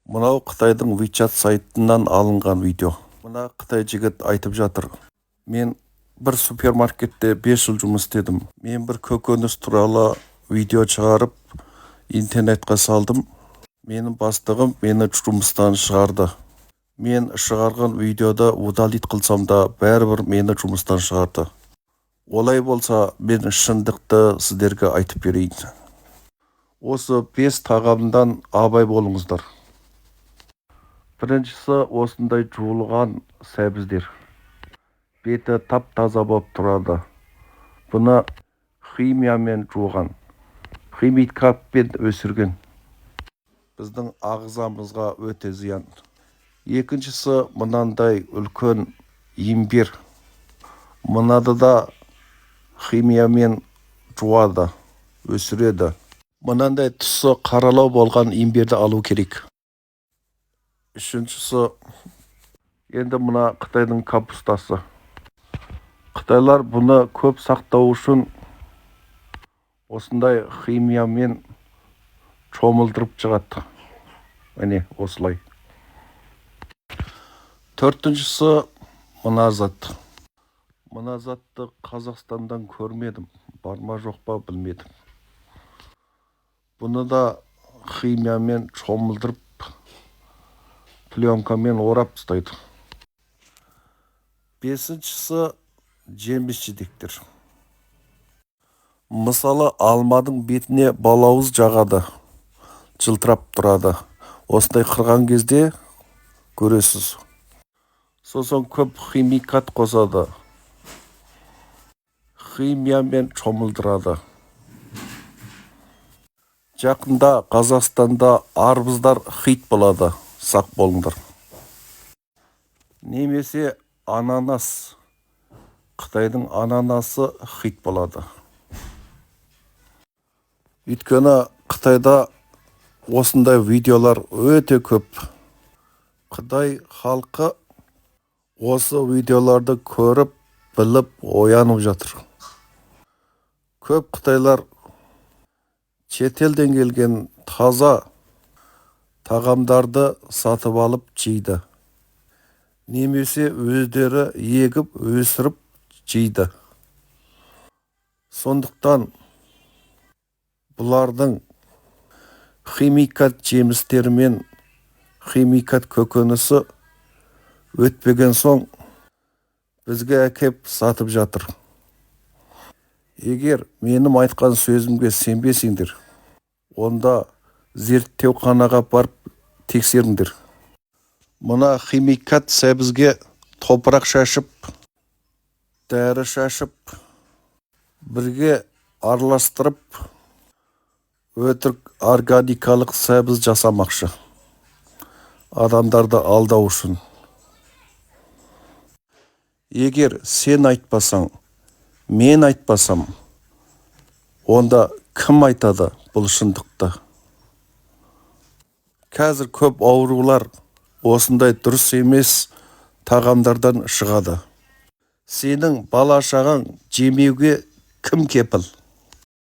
Мынау Қытайдың WeChat сайтынан алынған видео. Мына Қытай жігіт айтып жатыр. Мен бір супермаркетте 5 жыл жұмыс істедім. Мен бір көкөніс туралы видео шығарып, интернетке салдым. Менің бастығым мені жұмыстан шығарды. Мен шығарған видеода удалит қылсам да, бәрібір мені жұмыстан шығарды. Олай болса, мен шындықты сіздерге айтып берейін. Осы 5 тағамдан абай болыңыздар. Біріншісі осындай жуылған сәбіздер. Беті тап-таза болып тұрады. Бұны химиямен жуған, химикатпен өсірген. Біздің ағзамызға өте зиян. Екіншісі мынандай үлкен имбир. Мынады да химиямен жуады, өсіреді. Мынандай түсі қаралау болған имбирді алу керек. Үшіншісі, енді мына Қытайдың капустасы. Қытайлар бұны көп сақтау үшін осындай химиямен шомылдырып шығады. Міне осылай. Төртіншісі мына зат. Мына затты Қазақстандан көрмедім. Бар ма жоқ па білмедім. Бұны да химиямен шомылдырып, пленкамен орап ұстайды. Бесіншісі жеміс-жидектер. Мысалы, алмадың бетіне балауыз жағады, жылтырап тұрады. Осындай қырған кезде көресіз. Сосын көп химикат қосады. Химиямен шомылдырады. Жақында Қазақстанда арбыздар хит болады. Сақ болыңдар. Немесе ананас. Қытайдың ананасы хит болады. Өйткені Қытайда осындай видеолар өте көп. Қытай халқы осы видеоларды көріп, біліп, оянып жатыр. Көп қытайлар шетелден келген таза тағамдарды сатып алып жейді. Немесе өздері егіп, өсіріп жейді. Сондықтан бұлардың химикат жемістері мен химикат көкөнісі өтпеген соң бізге әкеп сатып жатыр. Егер менің айтқан сөзімге сенбесеңдер, онда зерттеуханаға барып тексеріңдер. Мына химикат сәбізге топырақ шашып, дәрі шашып, бірге араластырып, өтірік органикалық сәбіз жасамақшы. Адамдарды алдау үшін. Егер сен айтпасаң, мен айтпасам, онда кім айтады бұл шындықты? Қазір көп аурулар осындай дұрыс емес тағамдардан шығады. Сенің бала-шағаң жемеуге кім кепіл?